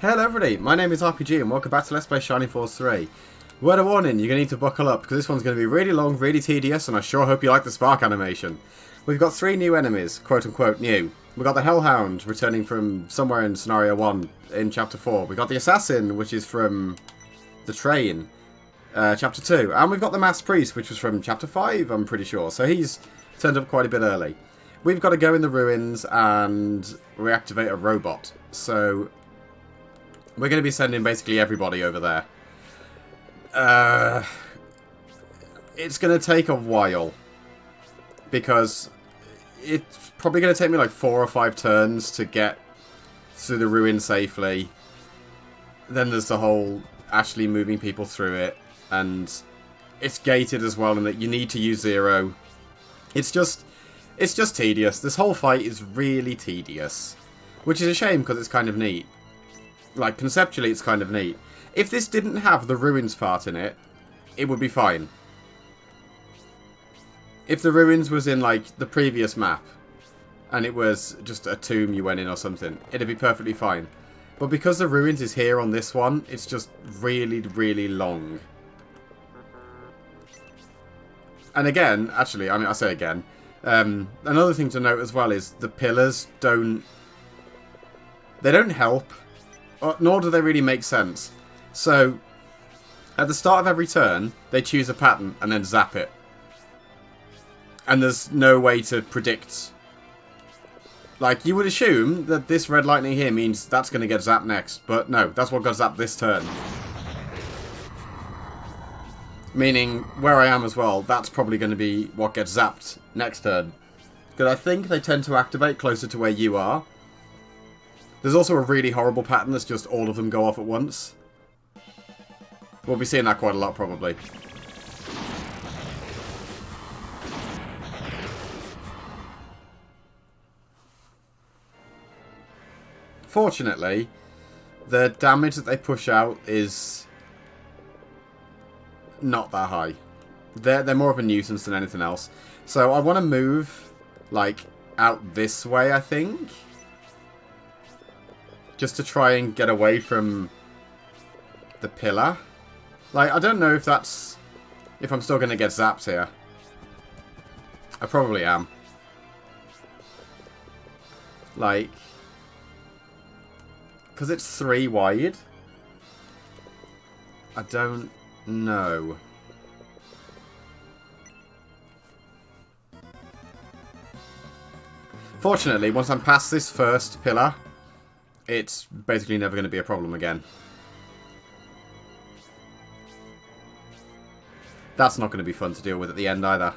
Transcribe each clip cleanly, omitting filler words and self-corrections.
Hello everybody, my name is RPG and welcome back to Let's Play Shining Force 3. Word of warning, you're going to need to buckle up because this one's going to be really long, really tedious, and I sure hope you like the spark animation. We've got 3 new enemies, quote unquote new. We've got the Hellhound returning from somewhere in Scenario 1 in Chapter 4. We've got the Assassin, which is from the train, Chapter 2. And we've got the Masked Priest, which was from Chapter 5, I'm pretty sure. So he's turned up quite a bit early. We've got to go in the ruins and reactivate a robot. So we're going to be sending basically everybody over there. It's going to take a while. Because it's probably going to take me like 4 or 5 turns to get through the ruins safely. Then there's the whole actually moving people through it. And it's gated as well in that you need to use 0. It's just tedious. This whole fight is really tedious. Which is a shame because it's kind of neat. Like, conceptually it's kind of neat. If this didn't have the ruins part in it, it would be fine. If the ruins was in, like, the previous map, and it was just a tomb you went in or something, it'd be perfectly fine. But because the ruins is here on this one, it's just really, really long. And again, actually, I say again, another thing to note as well is the pillars don't help, nor do they really make sense. So, at the start of every turn, they choose a pattern and then zap it. And there's no way to predict. Like, you would assume that this red lightning here means that's going to get zapped next. But no, that's what got zapped this turn. Meaning, where I am as well, that's probably going to be what gets zapped next turn. Because I think they tend to activate closer to where you are. There's also a really horrible pattern that's just all of them go off at once. We'll be seeing that quite a lot, probably. Fortunately, the damage that they push out is not that high. They're more of a nuisance than anything else. So I want to move, like, out this way, I think. Just to try and get away from the pillar. Like, I don't know if that's... if I'm still going to get zapped here. I probably am. Like... because it's 3 wide. I don't know. Fortunately, once I'm past this first pillar, it's basically never going to be a problem again. That's not going to be fun to deal with at the end either.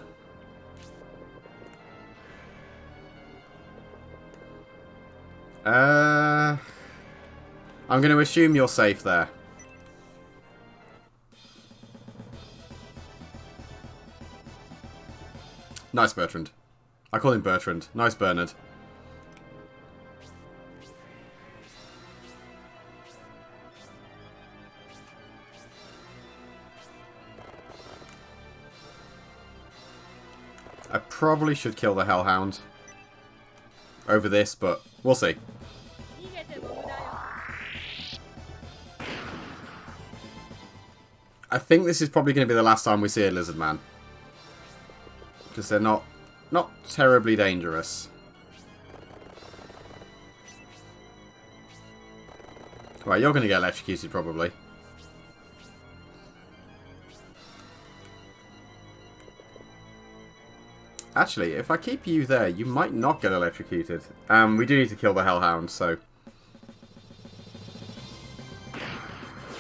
I'm going to assume you're safe there. Nice, Bertrand. I call him Bertrand. Nice, Bernard. I probably should kill the Hellhound over this, but we'll see. I think this is probably going to be the last time we see a lizard man. Because they're not terribly dangerous. Right, you're going to get electrocuted probably. Actually, if I keep you there, you might not get electrocuted. We do need to kill the Hellhound, so...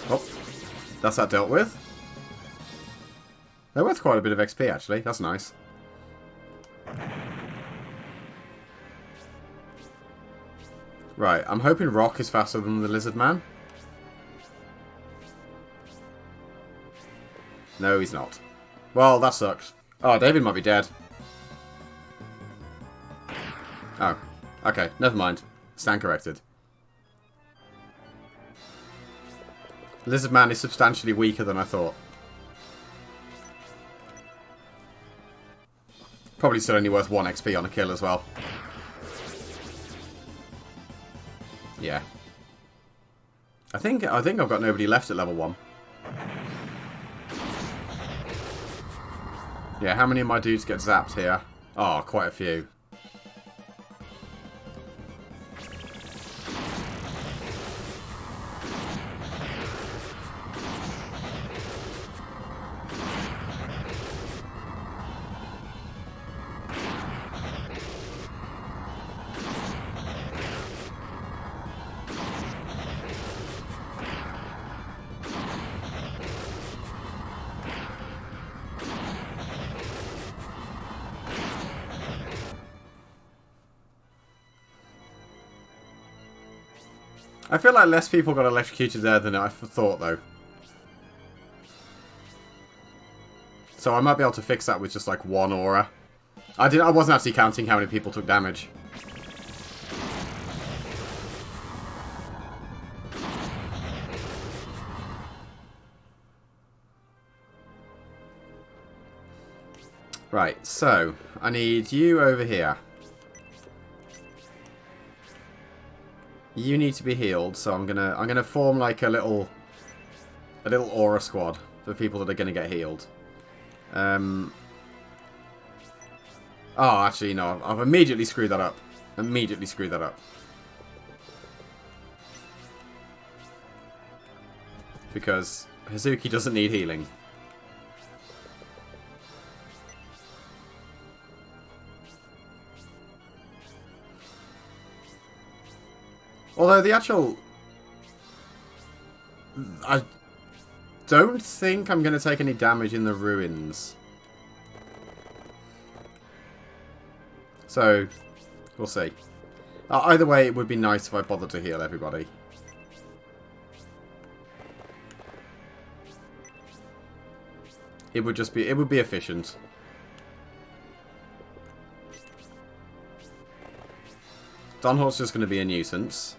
oh. That's that dealt with. They're worth quite a bit of XP, actually. That's nice. Right, I'm hoping Rock is faster than the Lizard Man. No, he's not. Well, that sucks. Oh, David might be dead. Oh, okay. Never mind. Stand corrected. Lizard Man is substantially weaker than I thought. Probably still only worth 1 XP on a kill as well. Yeah. I think I've got nobody left at level 1. Yeah, how many of my dudes get zapped here? Oh, quite a few. I feel like less people got electrocuted there than I thought, though. So I might be able to fix that with just, like, one aura. I wasn't actually counting how many people took damage. Right, so I need you over here. You need to be healed, so I'm gonna form like a little aura squad for people that are gonna get healed. Oh, actually no, I've immediately screwed that up. Immediately screwed that up. Because Hazuki doesn't need healing. Although the actual... I don't think I'm going to take any damage in the ruins. So, we'll see. Either way, it would be nice if I bothered to heal everybody. It would just be... It would be efficient. Donhort's just going to be a nuisance.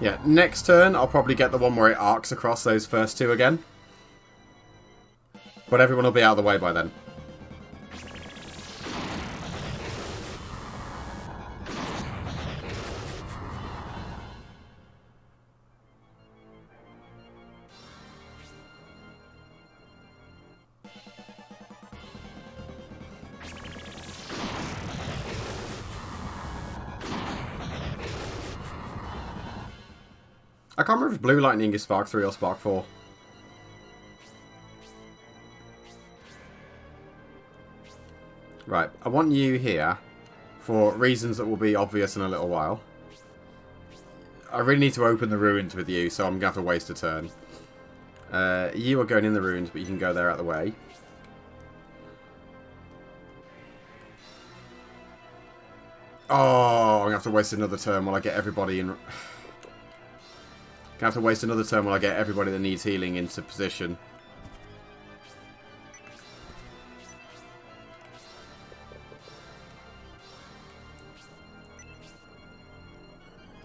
Yeah, next turn I'll probably get the one where it arcs across those first two again. But everyone will be out of the way by then. I can't remember if Blue Lightning is Spark 3 or Spark 4. Right, I want you here for reasons that will be obvious in a little while. I really need to open the ruins with you, so I'm going to have to waste a turn. You are going in the ruins, but you can go there out of the way. Oh, I'm going to have to waste another turn while I get everybody in... Gonna have to waste another turn while I get everybody that needs healing into position.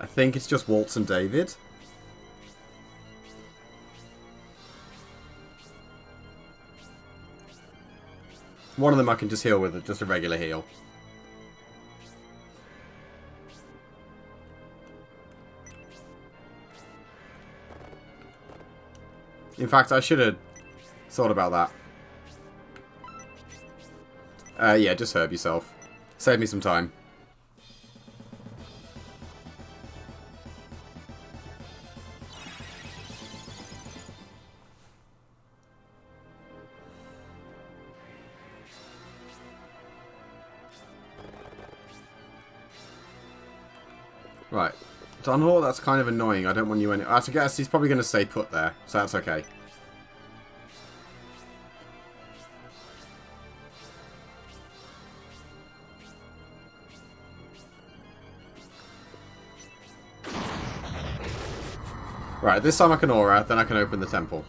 I think it's just Waltz and David. One of them I can just heal with just a regular heal. In fact, I should have thought about that. Yeah, just herb yourself. Save me some time. Right. Dunhall, that's kind of annoying. I don't want you any... I guess he's probably going to stay put there, so that's okay. Right, this time I can aura, then I can open the temple.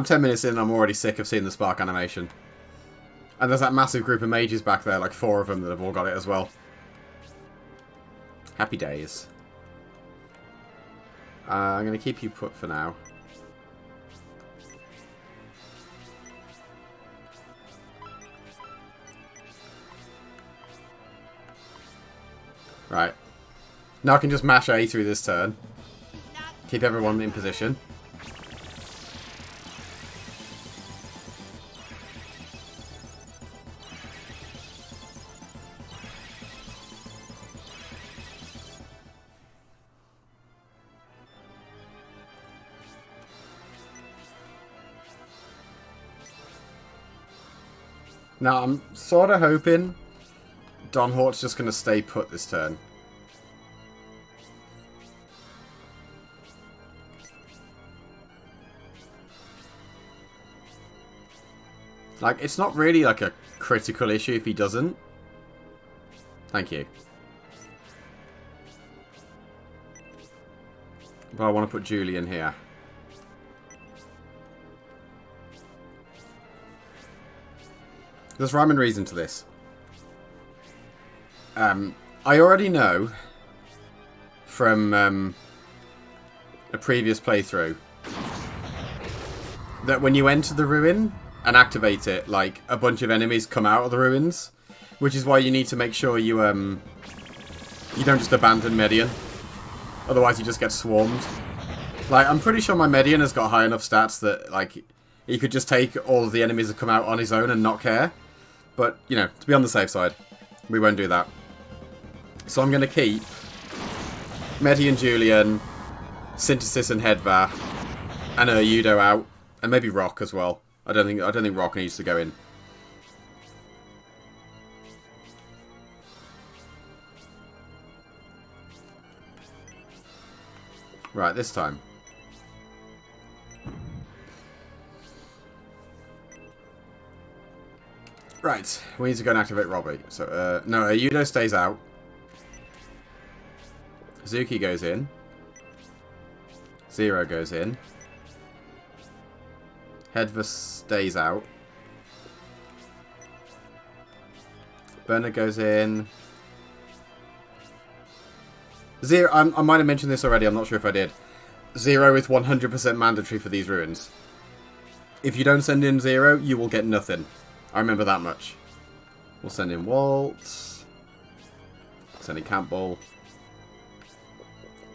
I'm 10 minutes in and I'm already sick of seeing the spark animation. And there's that massive group of mages back there, like 4 of them that have all got it as well. Happy days. I'm going to keep you put for now. Right. Now I can just mash A through this turn. Keep everyone in position. Now I'm sort of hoping Don Hort's just going to stay put this turn. Like, it's not really like a critical issue if he doesn't. Thank you. But I want to put Julian here. There's rhyme and reason to this. I already know from a previous playthrough that when you enter the ruin and activate it, like, a bunch of enemies come out of the ruins, which is why you need to make sure you don't just abandon Median, otherwise you just get swarmed. Like, I'm pretty sure my Median has got high enough stats that, like, he could just take all of the enemies that come out on his own and not care. But, you know, to be on the safe side, we won't do that. So I'm going to keep Median, Julian, Synthesis and Hedvar, and Yudo out, and maybe Rock as well. I don't think Rock needs to go in. Right, this time. Right, we need to go and activate Robbie. So, no, Yudo stays out. Zuki goes in. Zero goes in. Hedva stays out. Bernard goes in. Zero, I might have mentioned this already, I'm not sure if I did. Zero is 100% mandatory for these ruins. If you don't send in Zero, you will get nothing. I remember that much. We'll send in Walt. Send in Campbell.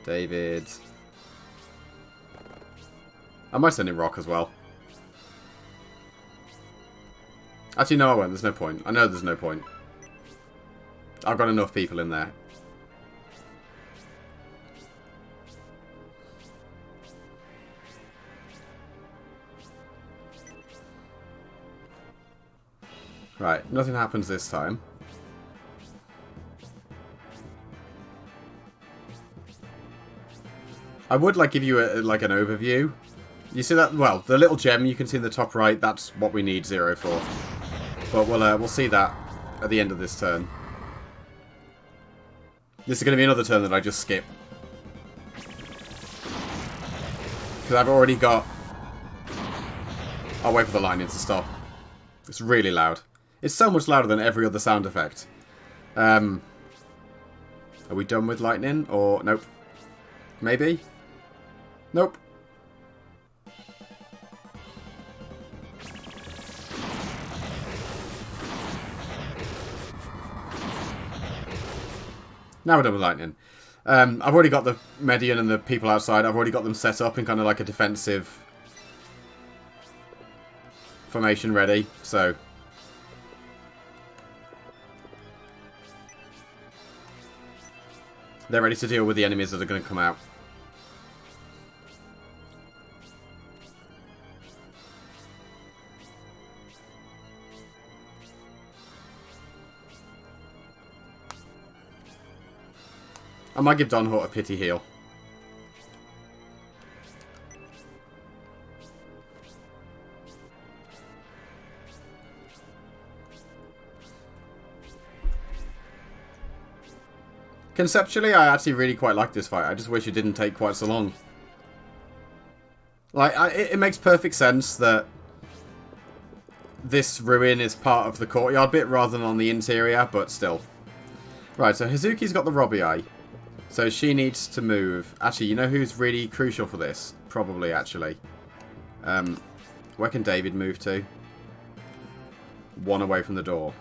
David. I might send in Rock as well. Actually, no, I won't. There's no point. I know there's no point. I've got enough people in there. Right, nothing happens this time. I would like give you like an overview. You see that? Well, the little gem you can see in the top right. That's what we need Zero for. But we'll see that at the end of this turn. This is going to be another turn that I just skip because I've already got. I'll wait for the lightning to stop. It's really loud. It's so much louder than every other sound effect. Are we done with lightning? Or nope. Maybe? Nope. Now we're done with lightning. I've already got the Median and the people outside. I've already got them set up in kind of like a defensive formation ready. So they're ready to deal with the enemies that are going to come out. I might give Don Hort a pity heal. Conceptually, I actually really quite like this fight. I just wish it didn't take quite so long. Like, it makes perfect sense that this ruin is part of the courtyard bit rather than on the interior, but still. Right, so Hazuki's got the Robbie Eye. So she needs to move. Actually, you know who's really crucial for this? Probably, actually. Where can David move to? One away from the door.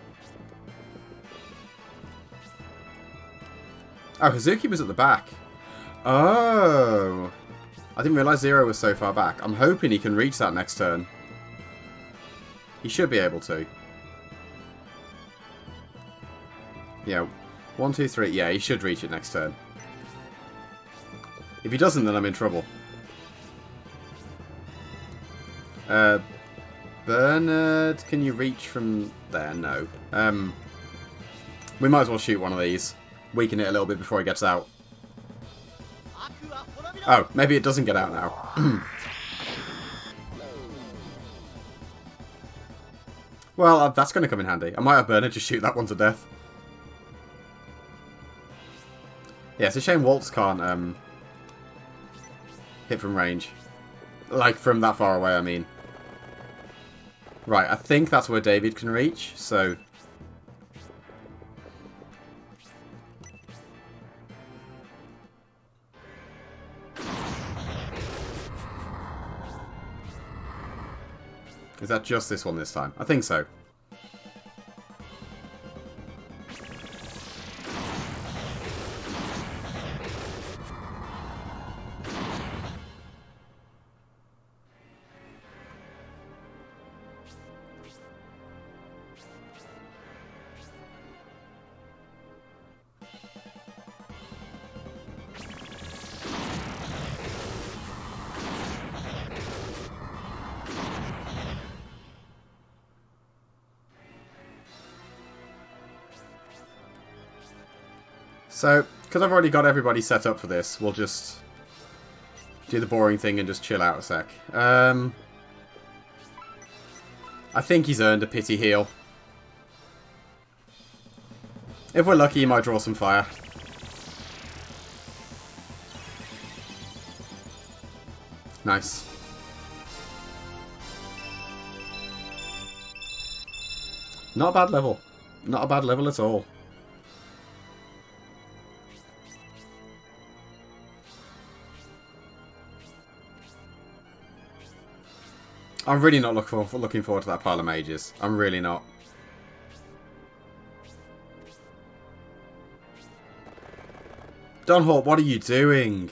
Oh, Hazuki was at the back. Oh. I didn't realise Zero was so far back. I'm hoping he can reach that next turn. He should be able to. Yeah. 1, 2, 3. Yeah, he should reach it next turn. If he doesn't, then I'm in trouble. Bernard, can you reach from there? No. We might as well shoot one of these. Weaken it a little bit before he gets out. Oh, maybe it doesn't get out now. Well, that's going to come in handy. I might have Bernard just shoot that one to death. Yeah, it's a shame Waltz can't hit from range. Like, from that far away, I mean. Right, I think that's where David can reach, so... Is that just this one this time? I think so. So, because I've already got everybody set up for this, we'll just do the boring thing and just chill out a sec. I think he's earned a pity heal. If we're lucky, he might draw some fire. Nice. Not a bad level. Not a bad level at all. I'm really not looking forward to that pile of mages. I'm really not. Dunhort, what are you doing?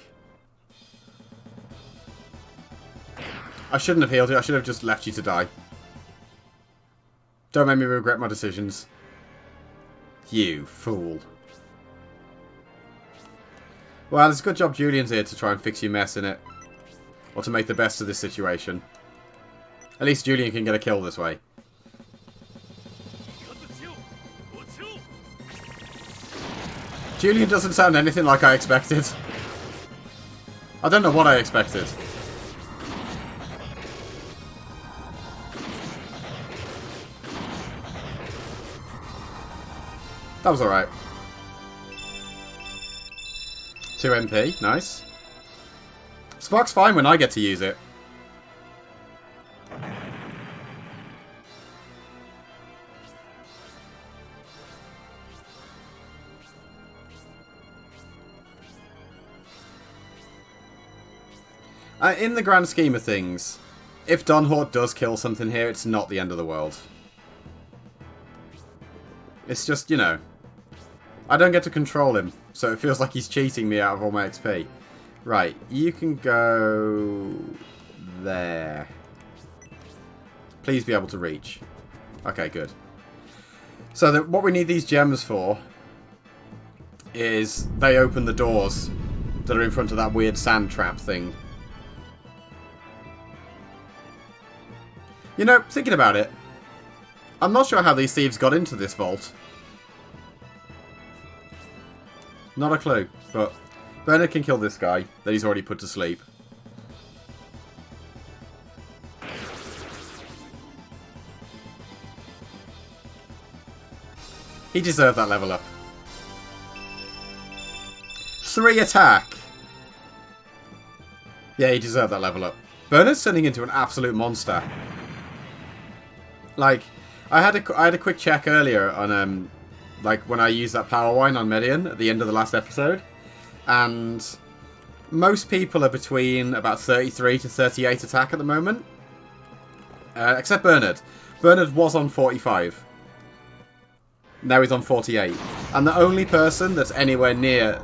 I shouldn't have healed you. I should have just left you to die. Don't make me regret my decisions. You fool. Well, it's a good job Julian's here to try and fix your mess, innit? Or to make the best of this situation. At least Julian can get a kill this way. Julian doesn't sound anything like I expected. I don't know what I expected. That was alright. 2 MP, nice. Spark's fine when I get to use it. In the grand scheme of things, if Dunhort does kill something here, it's not the end of the world. It's just, you know, I don't get to control him, so it feels like he's cheating me out of all my XP. Right, you can go there. Please be able to reach. Okay, good. So what we need these gems for is they open the doors that are in front of that weird sand trap thing. You know, thinking about it, I'm not sure how these thieves got into this vault. Not a clue, but Bernard can kill this guy that he's already put to sleep. He deserved that level up. 3 attack! Yeah, he deserved that level up. Bernard's turning into an absolute monster. Like, I had a quick check earlier on like when I used that power wine on Median at the end of the last episode, and most people are between about 33 to 38 attack at the moment, except Bernard. Bernard was on 45. Now he's on 48, and the only person that's anywhere near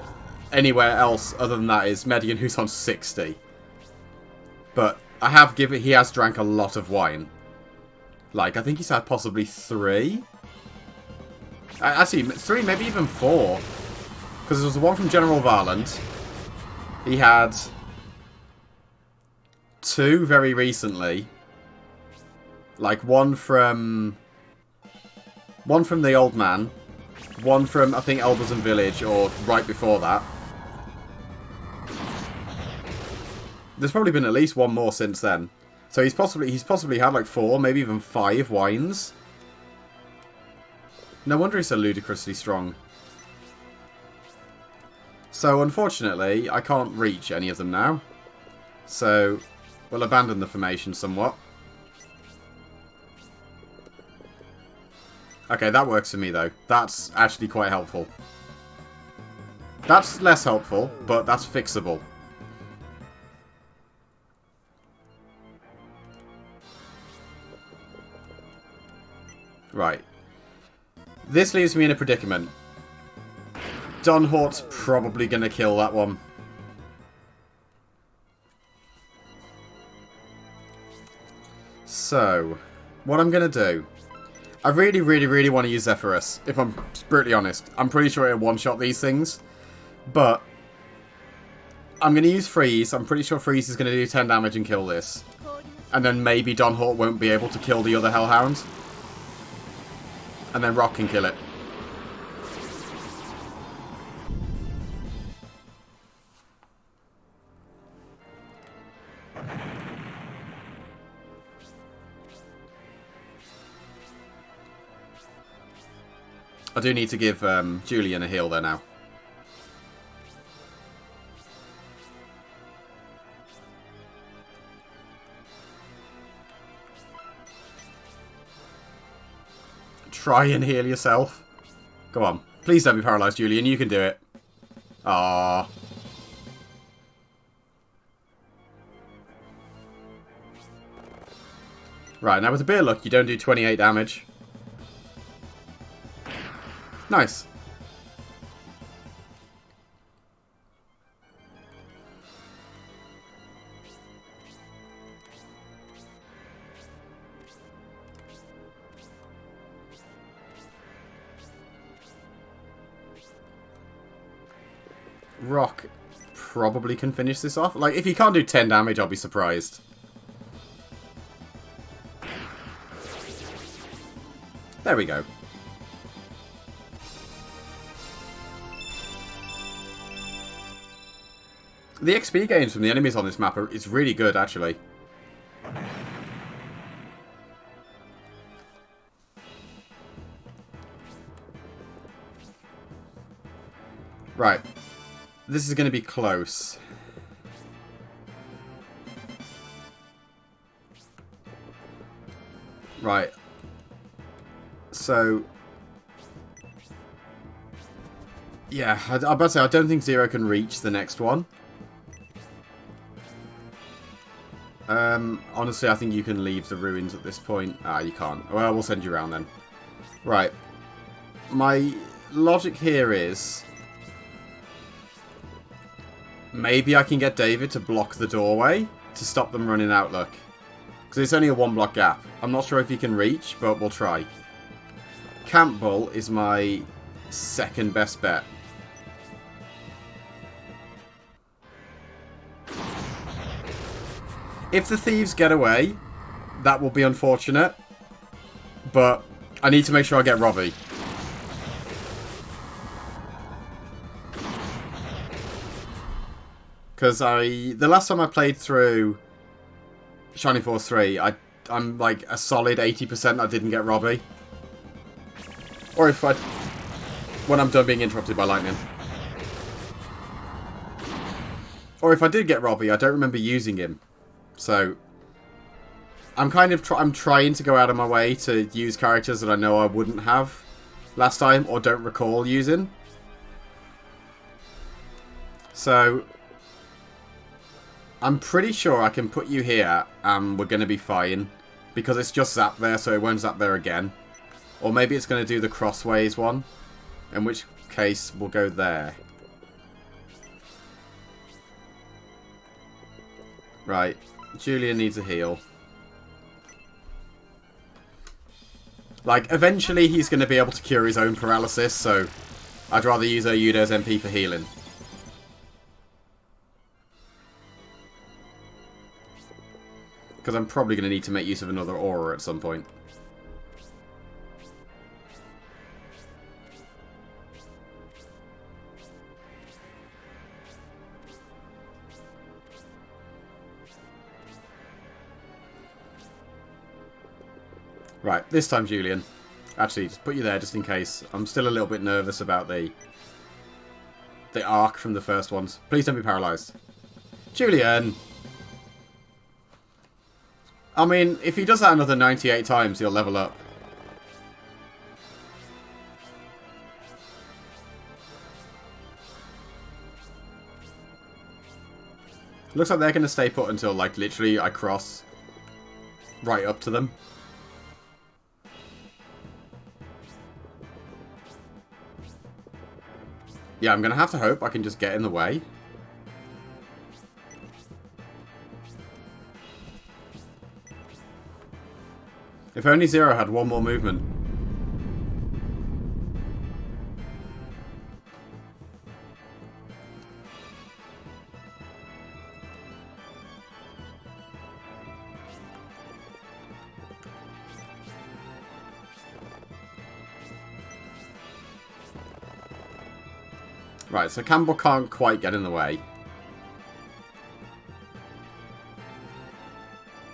anywhere else other than that is Median, who's on 60. But he has drank a lot of wine. Like, I think he's had possibly 3. Actually, 3, maybe even 4. Because there was the one from General Varland. He had 2 very recently. Like, one from the old man. One from, I think, Elbesem village, or right before that. There's probably been at least one more since then. So he's possibly had like 4, maybe even 5 wines. No wonder he's so ludicrously strong. So unfortunately, I can't reach any of them now. So we'll abandon the formation somewhat. Okay, that works for me though. That's actually quite helpful. That's less helpful, but that's fixable. Right. This leaves me in a predicament. Dunhort's probably going to kill that one. So, what I'm going to do... I really, really, really want to use Zephyrus, if I'm brutally honest. I'm pretty sure it'll one-shot these things. But, I'm going to use Freeze. I'm pretty sure Freeze is going to do 10 damage and kill this. And then maybe Dunhort won't be able to kill the other Hellhound. And then Rock can kill it. I do need to give Julian a heal there now. Try and heal yourself. Go on. Please don't be paralyzed, Julian. You can do it. Aww. Right, now with a bit of luck, you don't do 28 damage. Nice. Rock probably can finish this off. Like, if he can't do 10 damage, I'll be surprised. There we go. The XP gains from the enemies on this map is really good, actually. Right. This is going to be close. Right. So... yeah, I'm about to say, I don't think Zero can reach the next one. Honestly, I think you can leave the ruins at this point. Ah, you can't. Well, we'll send you around then. Right. My logic here is... maybe I can get David to block the doorway to stop them running out, look. Because it's only a 1-block gap. I'm not sure if he can reach, but we'll try. Campbell is my second best bet. If the thieves get away, that will be unfortunate. But I need to make sure I get Robbie. Because the last time I played through Shining Force 3, I'm like a solid 80% I didn't get Robbie. Or when I'm done being interrupted by lightning. Or if I did get Robbie, I don't remember using him. So I'm kind of I'm trying to go out of my way to use characters that I know I wouldn't have last time or don't recall using. So I'm pretty sure I can put you here and we're going to be fine. Because it's just zap there, so it won't zap there again. Or maybe it's going to do the crossways one. In which case, we'll go there. Right. Julian needs a heal. Like, eventually he's going to be able to cure his own paralysis, so I'd rather use Oyudo's MP for healing. Because I'm probably going to need to make use of another aura at some point. Right, this time, Julian. Actually, just put you there just in case. I'm still a little bit nervous about the arc from the first ones. Please don't be paralysed. Julian! I mean, if he does that another 98 times, he'll level up. Looks like they're going to stay put until, like, literally I cross right up to them. Yeah, I'm going to have to hope I can just get in the way. If only Zero had one more movement. Right, so Campbell can't quite get in the way.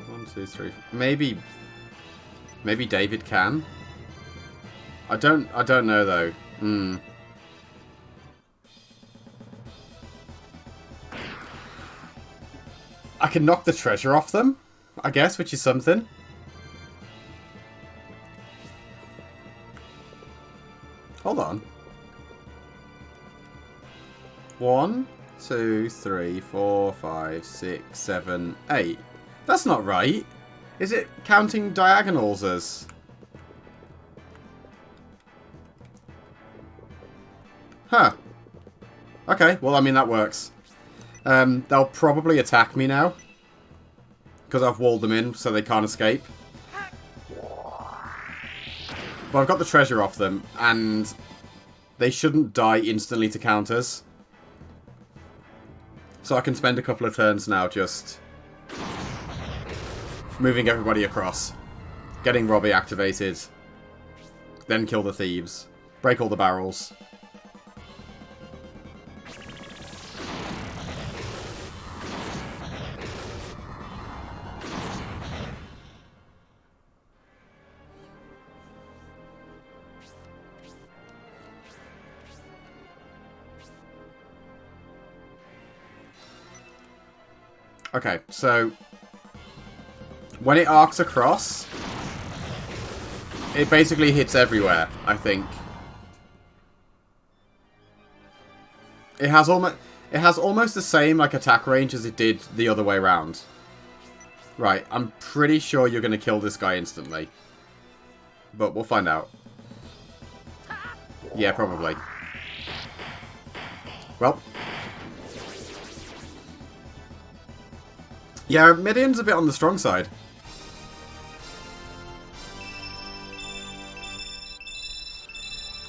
1, 2, 3. Maybe David can. I don't know though. I can knock the treasure off them, I guess, which is something. Hold on. 1, 2, 3, 4, 5, 6, 7, 8. That's not right. Is it counting diagonals as... Huh. Okay, well, I mean, that works. They'll probably attack me now. Because I've walled them in, so they can't escape. But I've got the treasure off them, and they shouldn't die instantly to counters. So I can spend a couple of turns now just moving everybody across. Getting Robbie activated. Then kill the thieves. Break all the barrels. Okay, so when it arcs across, it basically hits everywhere, I think. It has almost the same like attack range as it did the other way around. Right, I'm pretty sure you're going to kill this guy instantly. But we'll find out. Yeah, probably. Well. Yeah, Midian's a bit on the strong side.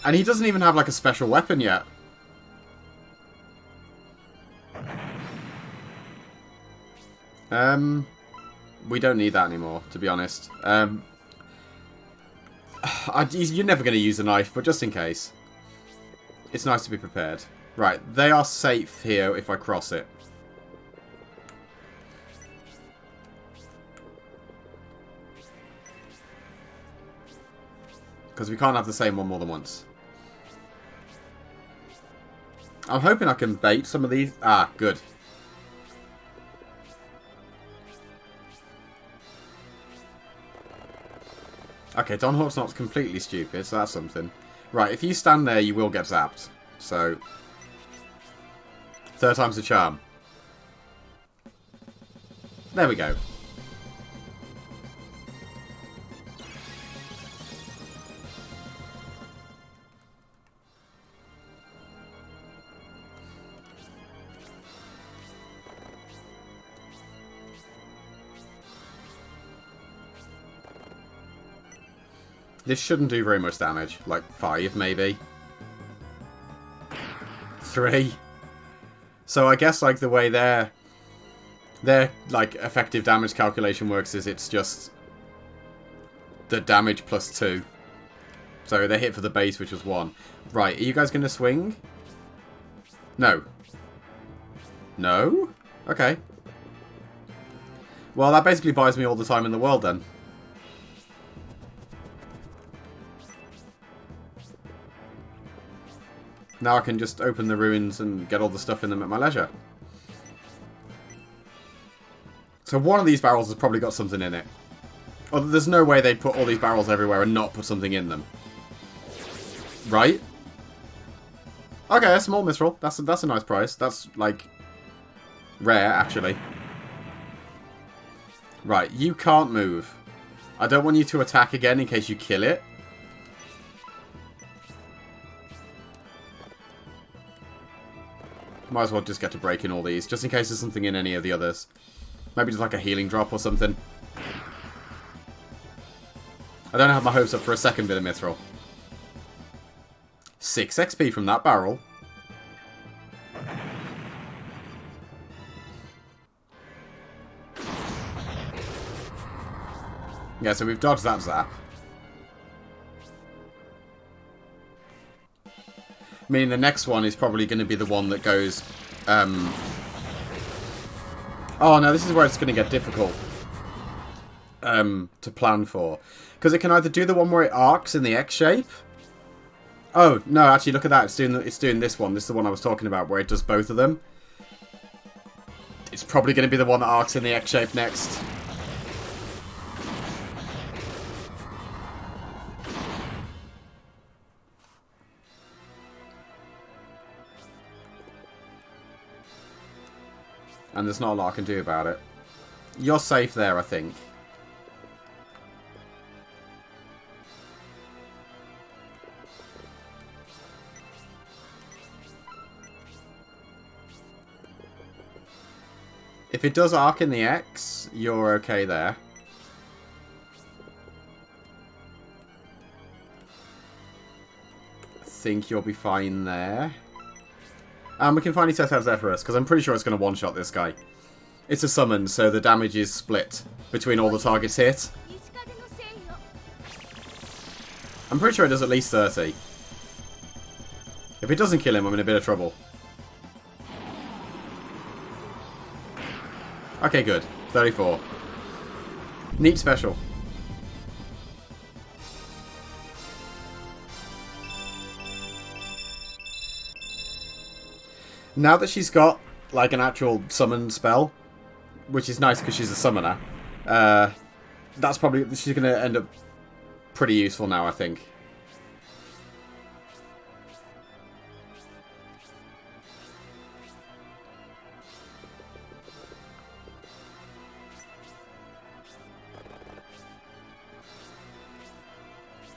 And he doesn't even have like a special weapon yet. We don't need that anymore, to be honest. You're never going to use a knife, but just in case. It's nice to be prepared. Right, they are safe here if I cross it. Because we can't have the same one more than once. I'm hoping I can bait some of these. Ah, good. Okay, Don Hawk's not completely stupid, so that's something. Right, if you stand there, you will get zapped. So, third time's the charm. There we go. This shouldn't do very much damage. Like 5, maybe. 3. So I guess like the way their like effective damage calculation works is it's just the damage plus 2. So they hit for the base, which was 1. Right, are you guys going to swing? No. No? Okay. Well, that basically buys me all the time in the world then. Now I can just open the ruins and get all the stuff in them at my leisure. So one of these barrels has probably got something in it. Oh, there's no way they'd put all these barrels everywhere and not put something in them. Right? Okay, a small Mistral. That's a nice price. That's, like, rare, actually. Right, you can't move. I don't want you to attack again in case you kill it. Might as well just get to breaking all these, just in case there's something in any of the others. Maybe just like a healing drop or something. I don't have my hopes up for a second bit of Mithril. 6 XP from that barrel. Yeah, so we've dodged that zap. Meaning the next one is probably going to be the one that goes... Oh, no, this is where it's going to get difficult to plan for. Because it can either do the one where it arcs in the X shape. Oh, no, actually, look at that. It's doing this one. This is the one I was talking about, where it does both of them. It's probably going to be the one that arcs in the X shape next. And there's not a lot I can do about it. You're safe there, I think. If it does arc in the X, you're okay there. I think you'll be fine there. We can finally test out Zephyrus, because I'm pretty sure it's going to one-shot this guy. It's a summon, so the damage is split between all the targets hit. I'm pretty sure it does at least 30. If it doesn't kill him, I'm in a bit of trouble. Okay, good. 34. Neat special. Now that she's got, like, an actual summon spell, which is nice because she's a summoner, that's probably... she's going to end up pretty useful now, I think.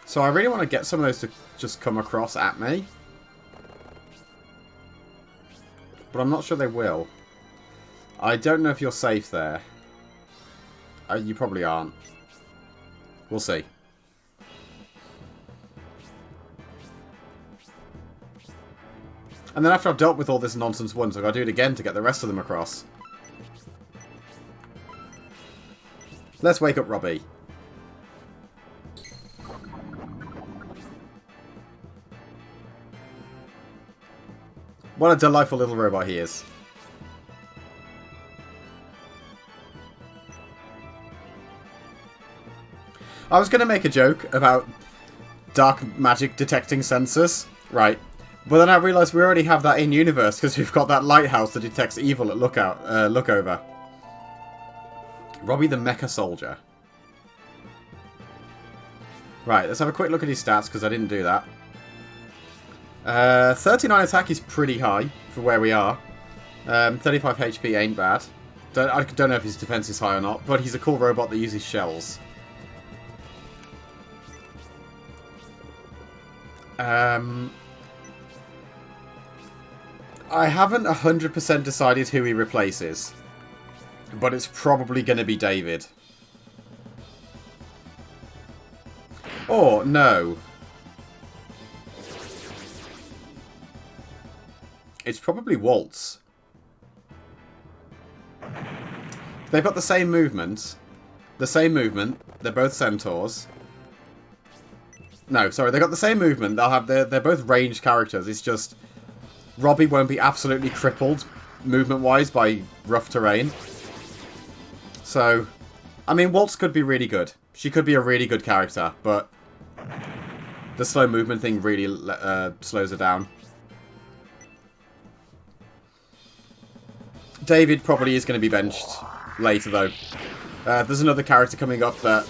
So I really want to get some of those to just come across at me. But I'm not sure they will. I don't know if you're safe there. You probably aren't. We'll see. And then after I've dealt with all this nonsense once, I've got to do it again to get the rest of them across. Let's wake up Robbie. What a delightful little robot he is. I was going to make a joke about dark magic detecting sensors, right? But then I realised we already have that in universe because we've got that lighthouse that detects evil at Lookover. Robbie the Mecha Soldier. Right, let's have a quick look at his stats, because I didn't do that. 39 attack is pretty high for where we are. 35 HP ain't bad. I don't know if his defense is high or not, but he's a cool robot that uses shells. I haven't 100% decided who he replaces, but it's probably going to be David. Or, no. It's probably Waltz. They've got the same movement. They're both centaurs. No, sorry, they've got the same movement. They're both ranged characters. It's just Robbie won't be absolutely crippled movement-wise by rough terrain. So, I mean, Waltz could be really good. She could be a really good character, but the slow movement thing really slows her down. David probably is going to be benched later, though. There's another character coming up that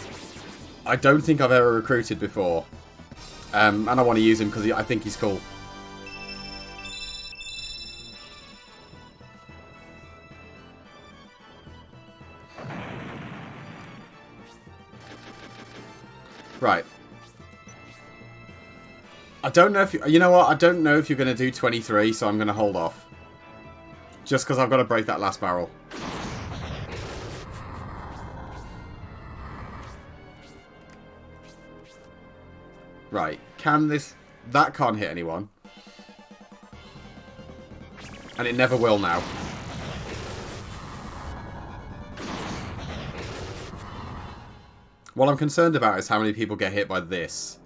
I don't think I've ever recruited before. And I want to use him because I think he's cool. Right. I don't know if you know what? I don't know if you're going to do 23, so I'm going to hold off. Just because I've got to break that last barrel. Right. Can this... That can't hit anyone. And it never will now. What I'm concerned about is how many people get hit by this.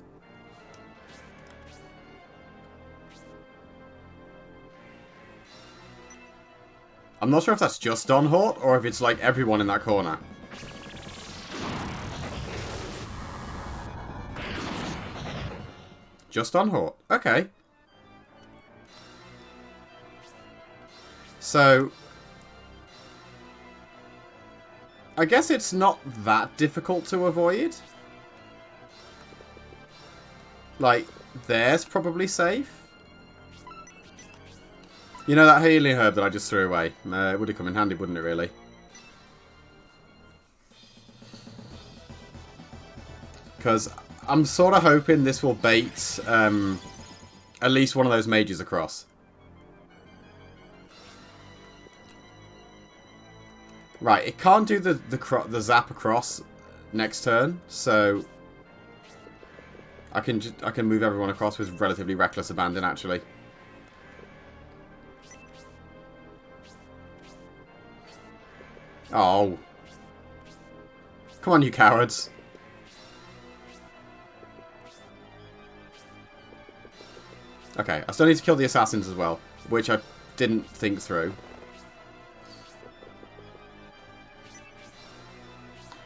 I'm not sure if that's just Don Hort, or if it's like everyone in that corner. Just Don Hort. Okay. So, I guess it's not that difficult to avoid. Like, there's probably safe. You know that healing herb that I just threw away? It would have come in handy, wouldn't it, really? Because I'm sort of hoping this will bait at least one of those mages across. Right, it can't do the zap across next turn, so I can move everyone across with relatively reckless abandon, actually. Oh. Come on, you cowards. Okay, I still need to kill the assassins as well, which I didn't think through.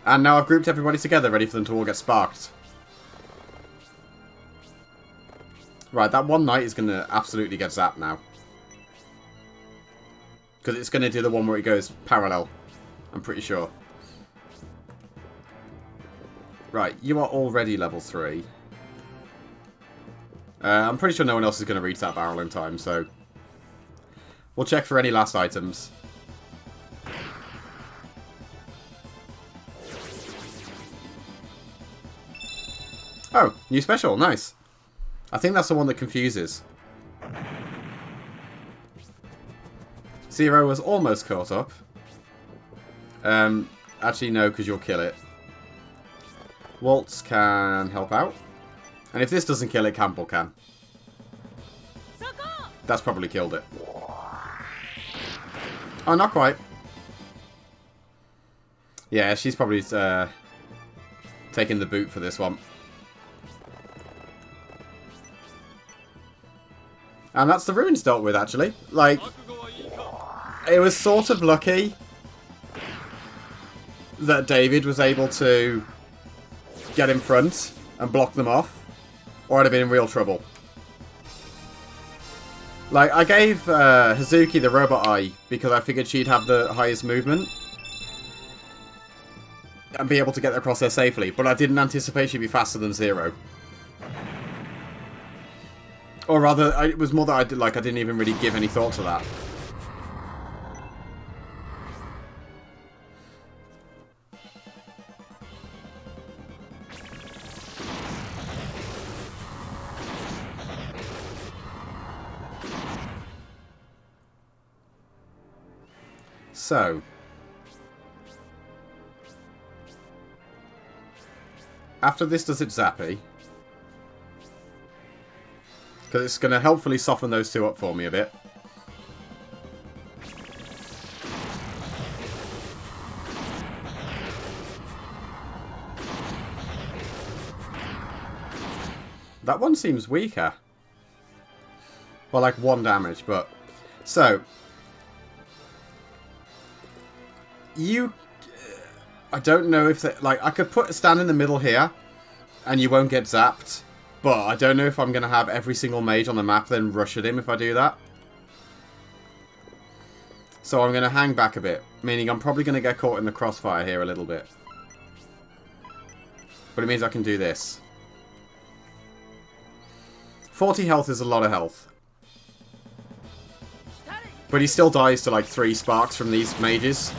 And now I've grouped everybody together, ready for them to all get sparked. Right, that one knight is going to absolutely get zapped now. Because it's going to do the one where it goes parallel. I'm pretty sure. Right, you are already level 3. I'm pretty sure no one else is going to reach that barrel in time, so we'll check for any last items. Oh, new special, nice. I think that's the one that confuses. Zero was almost caught up. Actually no, because you'll kill it. Waltz can help out. And if this doesn't kill it, Campbell can. That's probably killed it. Oh, not quite. Yeah, she's probably taking the boot for this one. And that's the ruins dealt with, actually. Like, it was sort of lucky that David was able to get in front and block them off, or I'd have been in real trouble. Like, I gave Hazuki the robot eye because I figured she'd have the highest movement. and be able to get across there safely, but I didn't anticipate she'd be faster than Zero. Or rather, it was more that I didn't even really give any thought to that. So, after this does its zappy, because it's going to helpfully soften those two up for me a bit. That one seems weaker. Well, like 1 damage, but... So... I don't know if... Like, I could put a stand in the middle here, and you won't get zapped. But I don't know if I'm going to have every single mage on the map then rush at him if I do that. So I'm going to hang back a bit, meaning I'm probably going to get caught in the crossfire here a little bit. But it means I can do this. 40 health is a lot of health. But he still dies to like 3 sparks from these mages.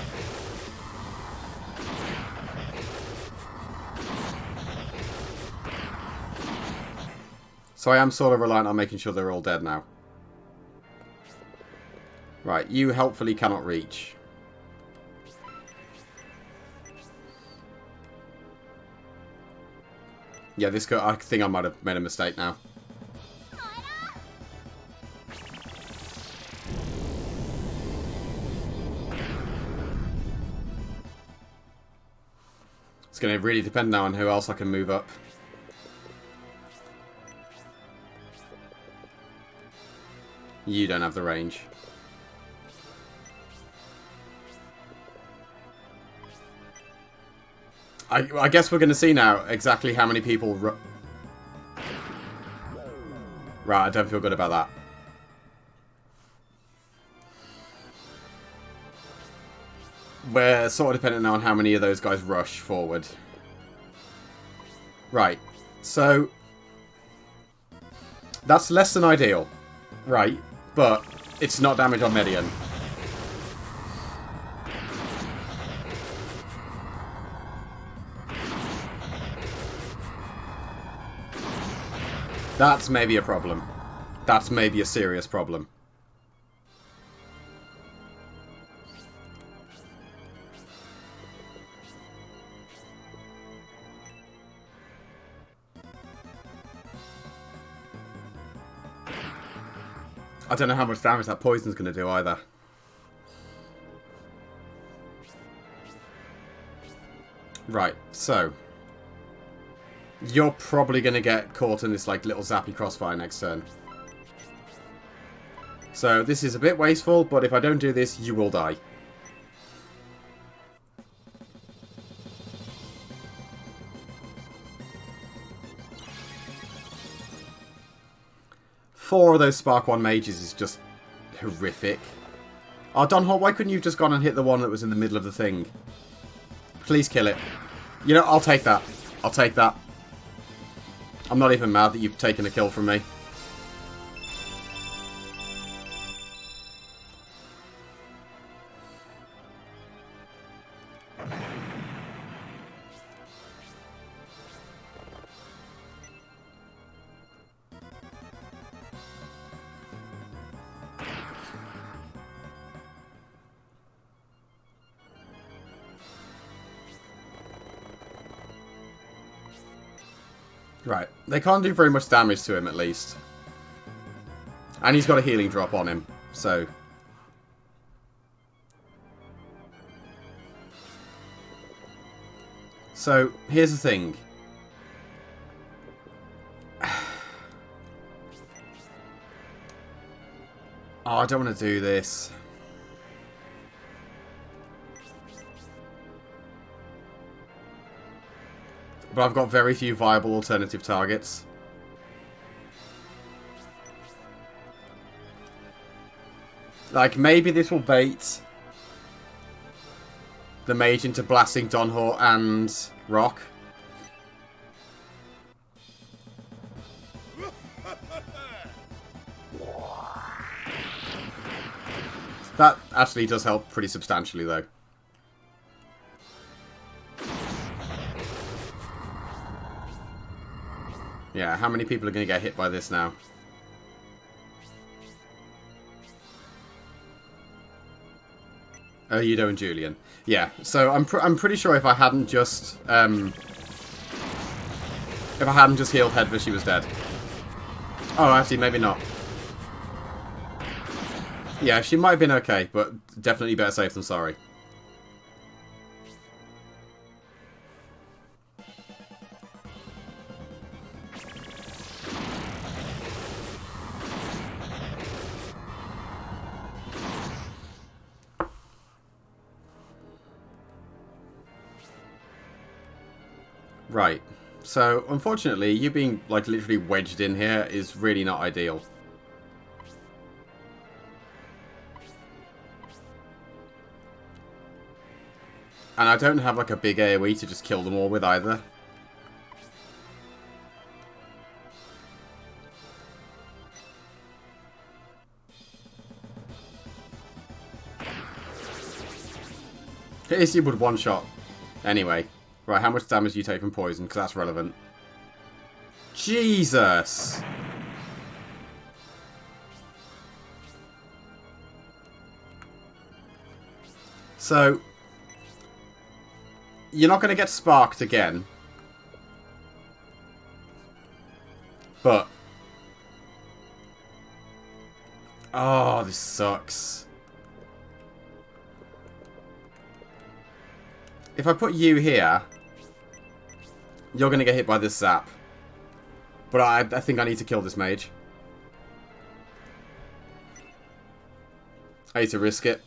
So I am sort of reliant on making sure they're all dead now. Right, you helpfully cannot reach. Yeah, this guy, I think I might have made a mistake now. It's going to really depend now on who else I can move up. You don't have the range. I guess we're going to see now exactly how many people... Right, I don't feel good about that. We're sort of dependent now on how many of those guys rush forward. Right, so... That's less than ideal. Right, but it's not damage on Median. That's maybe a problem. That's maybe a serious problem. I don't know how much damage that poison's going to do either. Right, so... You're probably going to get caught in this like little zappy crossfire next turn. So this is a bit wasteful, but if I don't do this, you will die. Four of those Spark 1 mages is just horrific. Oh, Donhall, why couldn't you have just gone and hit the one that was in the middle of the thing? Please kill it. You know, I'll take that. I'll take that. I'm not even mad that you've taken a kill from me. Right, they can't do very much damage to him at least. And he's got a healing drop on him, so... So, here's the thing. Oh, I don't want to do this. But I've got very few viable alternative targets. Like, maybe this will bait. the mage into blasting Donhort and Rock. That actually does help pretty substantially, though. Yeah, how many people are going to get hit by this now? Oh, Yudo and Julian. Yeah, so I'm pretty sure if I hadn't just healed Hedva, she was dead. Oh, actually, maybe not. Yeah, she might have been okay, but definitely better safe than sorry. Right. So, unfortunately, you being, like, literally wedged in here is really not ideal. And I don't have, like, a big AoE to just kill them all with either. At least you would one-shot. Anyway. Right, how much damage do you take from poison? Because that's relevant. Jesus! So, you're not going to get sparked again. But... oh, this sucks. If I put you here... you're going to get hit by this zap. But I think I need to kill this mage. I need to risk it.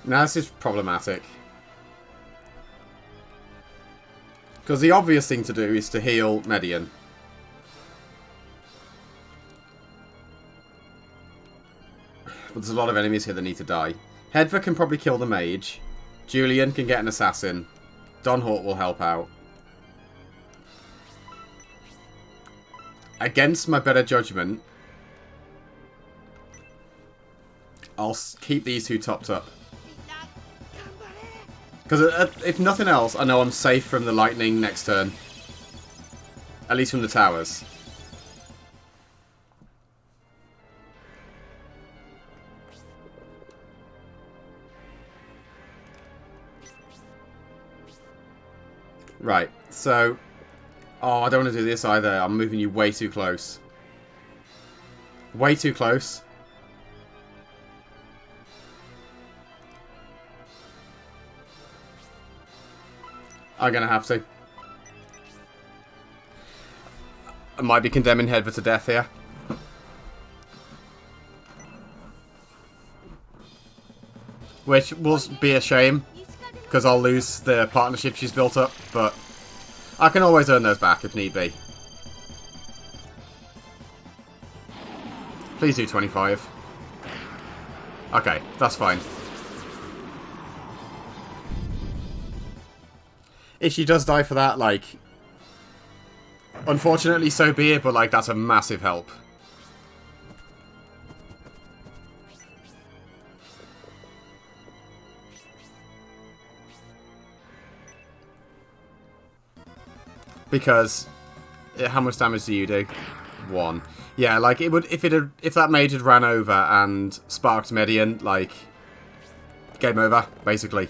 Now this is problematic. Because the obvious thing to do is to heal Median. But there's a lot of enemies here that need to die. Hedva can probably kill the mage. Julian can get an assassin. Donhort will help out. Against my better judgment, I'll keep these two topped up. Because if nothing else, I know I'm safe from the lightning next turn. At least from the towers. Right, so... oh, I don't want to do this either. I'm moving you way too close. Way too close. I'm going to have to. I might be condemning Hedva to death here. Which will be a shame, because I'll lose the partnership she's built up, but I can always earn those back if need be. Please do 25. Okay, that's fine. If she does die for that, like... unfortunately, so be it, but, like, that's a massive help. Because... how much damage do you do? 1. Yeah, like, it would... if that mage had ran over and sparked Median, like... game over, basically.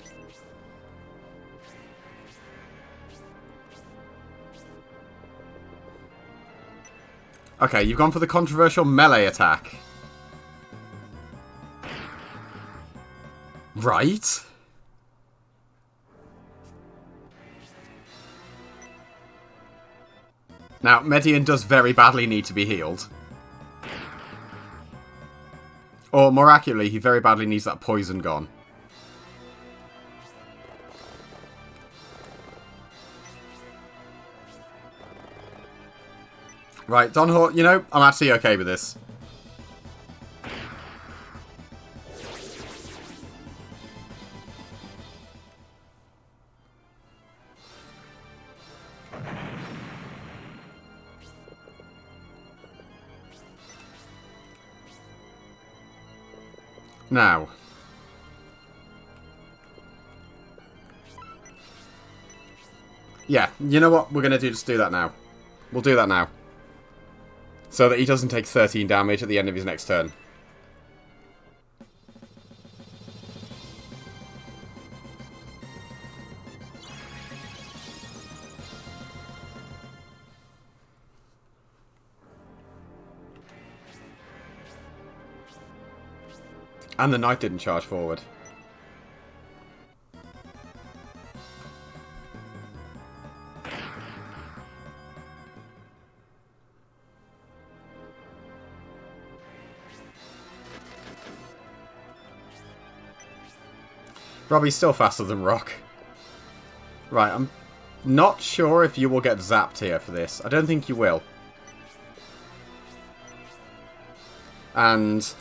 Okay, you've gone for the controversial melee attack. Right? Now, Median does very badly need to be healed. Or, more accurately, he very badly needs that poison gone. Right, Donhor, you know, I'm actually okay with this. Now. Yeah, you know what? We're going to just do that now. We'll do that now. So that he doesn't take 13 damage at the end of his next turn. And the knight didn't charge forward. Robbie's still faster than Rock. Right, I'm not sure if you will get zapped here for this. I don't think you will. And,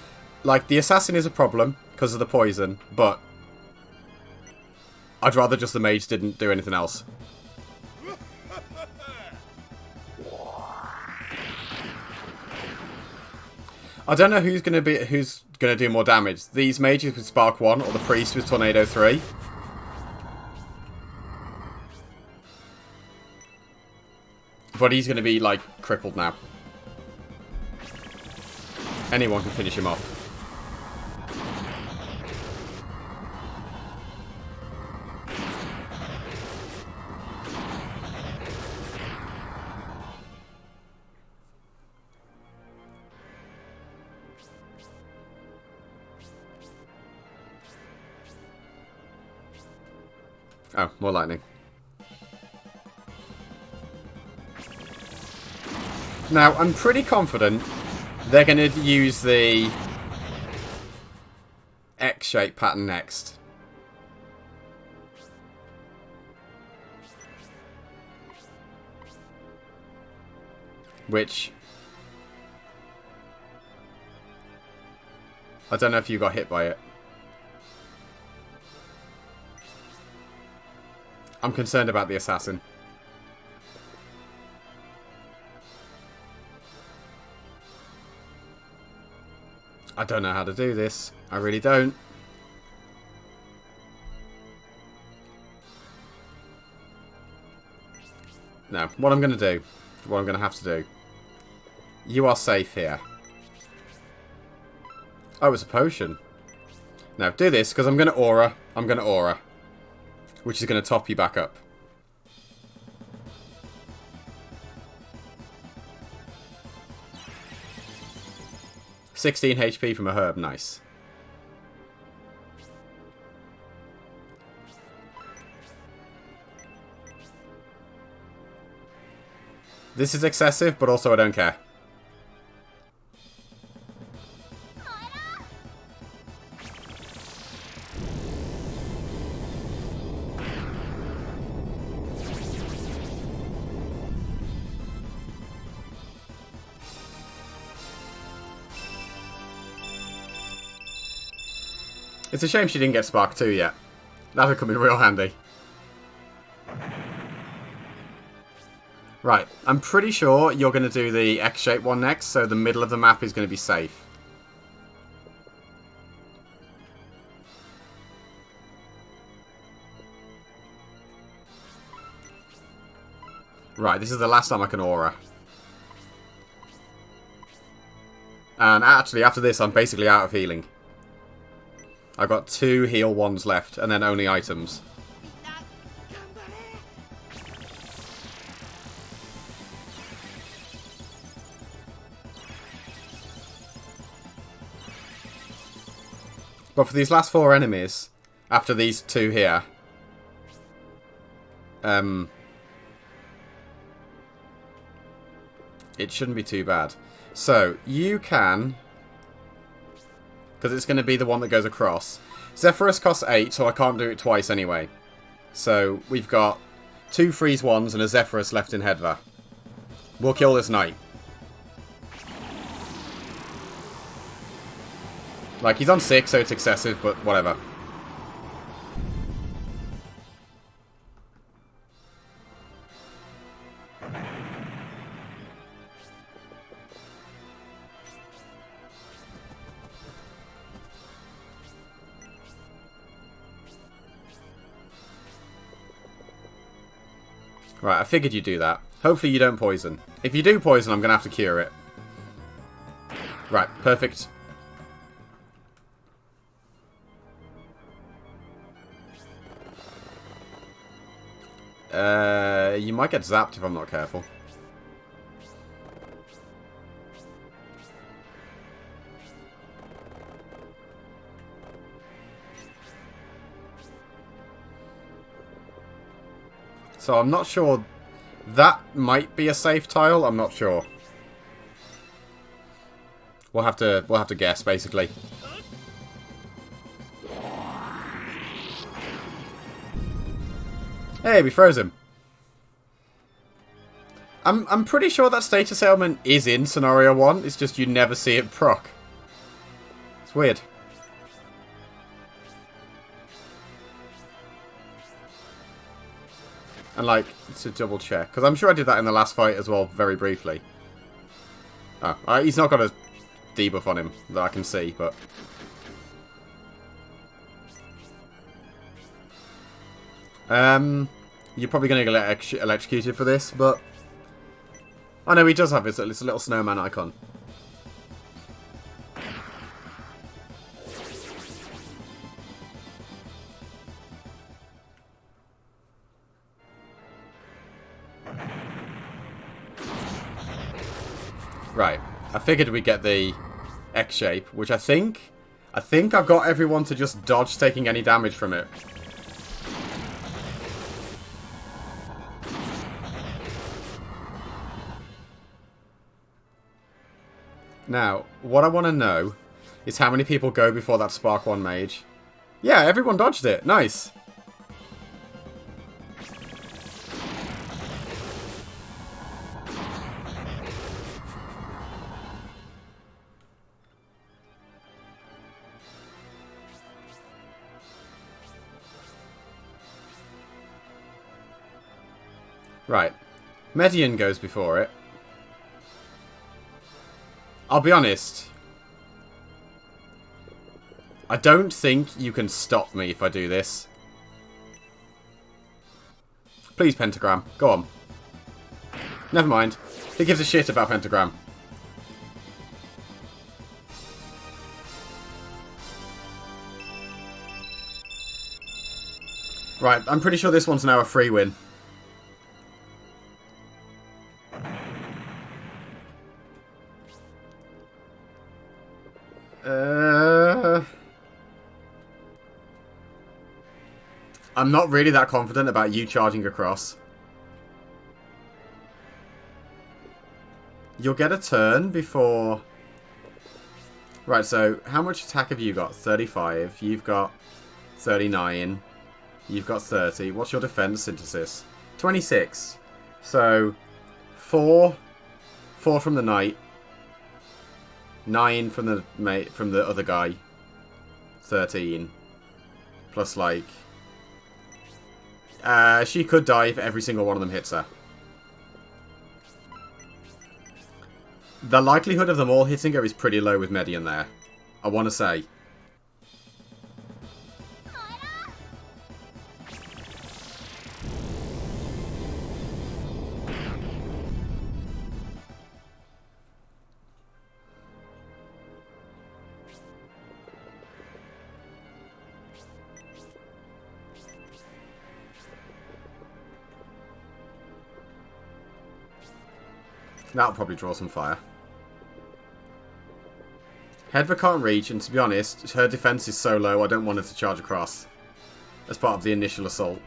like, the assassin is a problem because of the poison, but I'd rather just the mage didn't do anything else. I don't know who's gonna do more damage. These mages with Spark 1 or the priest with Tornado 3. But he's gonna be like crippled now. Anyone can finish him off. Oh, more lightning. Now, I'm pretty confident they're going to use the X-shape pattern next. Which I don't know if you got hit by it. I'm concerned about the assassin. I don't know how to do this. I really don't. No, what I'm going to do, what I'm going to have to do. You are safe here. Oh, it's a potion. Now, do this, because I'm going to aura. I'm going to aura. Which is going to top you back up. $16 HP from a herb, nice. This is excessive, but also I don't care. It's a shame she didn't get Spark 2 yet. That would come in real handy. Right, I'm pretty sure you're going to do the X-shaped one next, so the middle of the map is going to be safe. Right, this is the last time I can aura. And actually, after this, I'm basically out of healing. I've got 2 heal ones left, and then only items. But for these last 4 enemies, after these 2 here, it shouldn't be too bad. So, you can because it's going to be the one that goes across. Zephyrus costs 8, so I can't do it twice anyway. So we've got 2 freeze 1s and a Zephyrus left in Hedva. We'll kill this knight. Like, he's on 6, so it's excessive, but whatever. Right, I figured you'd do that. Hopefully you don't poison. If you do poison, I'm going to have to cure it. Right, perfect. You might get zapped if I'm not careful. So I'm not sure. That might be a safe tile. I'm not sure. We'll have to guess basically. Hey, we froze him. I'm pretty sure that status ailment is in scenario 1. It's just you never see it proc. It's weird. And, like, to double check. Because I'm sure I did that in the last fight as well, very briefly. Oh, he's not got a debuff on him that I can see, but... You're probably going to get electrocuted for this, but... Oh no, he does have his little snowman icon. Right, I figured we'd get the X shape, which I think I've got everyone to just dodge taking any damage from it. Now, what I want to know is how many people go before that Spark 1 mage. Yeah, everyone dodged it. Nice. Right. Median goes before it. I'll be honest. I don't think you can stop me if I do this. Please, Pentagram. Go on. Never mind. Who gives a shit about Pentagram? Right, I'm pretty sure this one's now a free win. I'm not really that confident about you charging across. You'll get a turn before... Right, so how much attack have you got? 35. You've got 39. You've got 30. What's your defense synthesis? 26. So 4 from the knight. 9 from the other guy. 13. Plus like... she could die if every single one of them hits her. The likelihood of them all hitting her is pretty low with Median there. I want to say. That'll probably draw some fire. Hedva can't reach, and to be honest, her defense is so low I don't want her to charge across as part of the initial assault.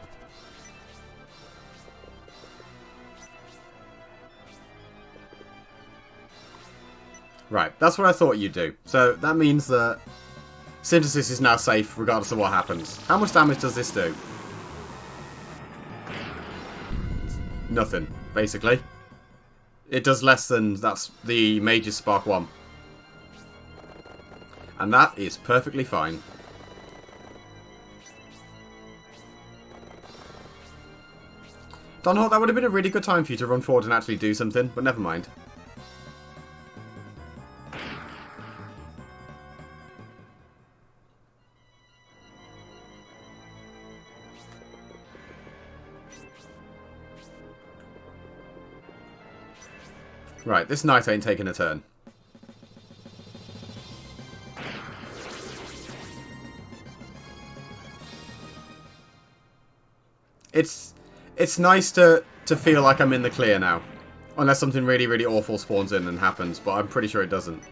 Right, that's what I thought you'd do. So that means that Synthesis is now safe regardless of what happens. How much damage does this do? Nothing, basically. It does less than that's the Mage's Spark 1. And that is perfectly fine. Donhawk, that would have been a really good time for you to run forward and actually do something, but never mind. Right, this knight ain't taking a turn. It's nice to feel like I'm in the clear now. Unless something really, really awful spawns in and happens, but I'm pretty sure it doesn't.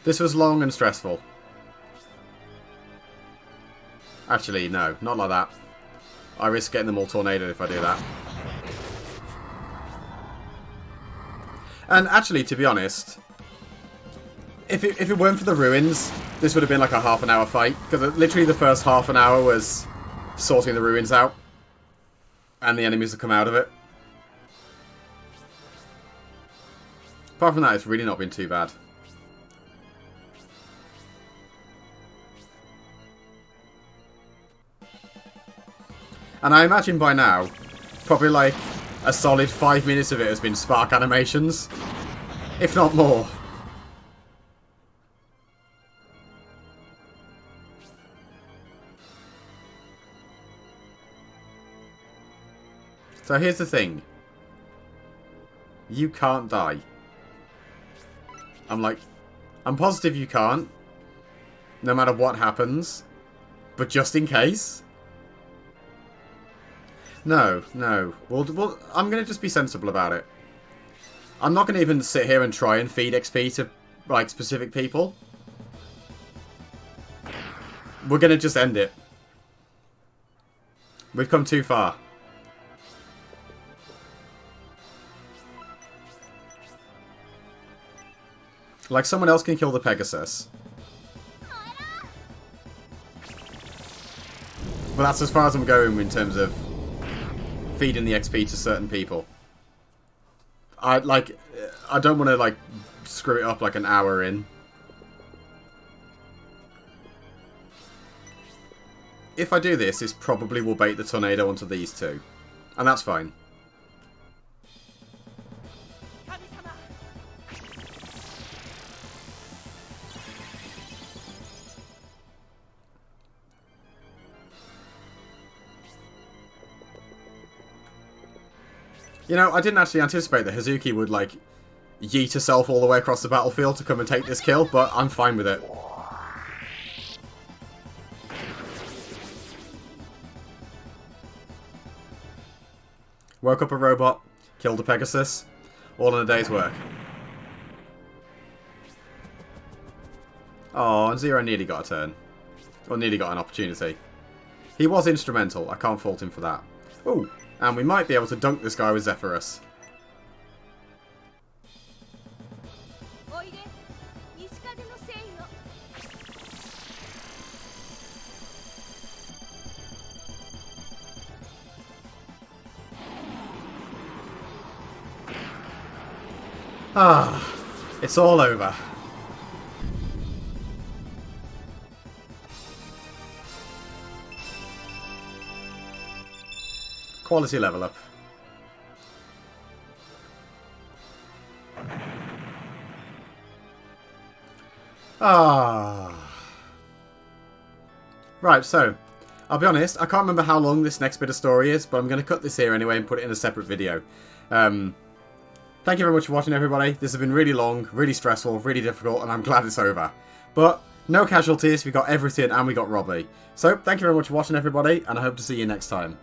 This was long and stressful. Actually, no, not like that. I risk getting them all tornadoed if I do that. And actually, to be honest, if it weren't for the ruins, this would have been like a half an hour fight. Because literally the first half an hour was sorting the ruins out. And the enemies that come out of it. Apart from that, it's really not been too bad. And I imagine by now, probably like a solid 5 minutes of it has been spark animations. If not more. So here's the thing. You can't die. I'm positive you can't. No matter what happens. But just in case. No. I'm going to just be sensible about it. I'm not going to even sit here and try and feed XP to, like, specific people. We're going to just end it. We've come too far. Like, someone else can kill the Pegasus. But that's as far as I'm going in terms of feeding the XP to certain people. I don't want to, like, screw it up like an hour in. If I do this, this probably will bait the tornado onto these two. And that's fine. You know, I didn't actually anticipate that Hazuki would, like, yeet herself all the way across the battlefield to come and take this kill, but I'm fine with it. Woke up a robot, killed a Pegasus, all in a day's work. Oh, and Zero nearly got a turn. Or nearly got an opportunity. He was instrumental, I can't fault him for that. Ooh. And we might be able to dunk this guy with Zephyrus. Ah, it's all over. Quality level up. Right, so, I'll be honest, I can't remember how long this next bit of story is, but I'm going to cut this here anyway and put it in a separate video. Thank you very much for watching, everybody. This has been really long, really stressful, really difficult, and I'm glad it's over. But, no casualties, we got everything, and we got Robbie. So, thank you very much for watching, everybody, and I hope to see you next time.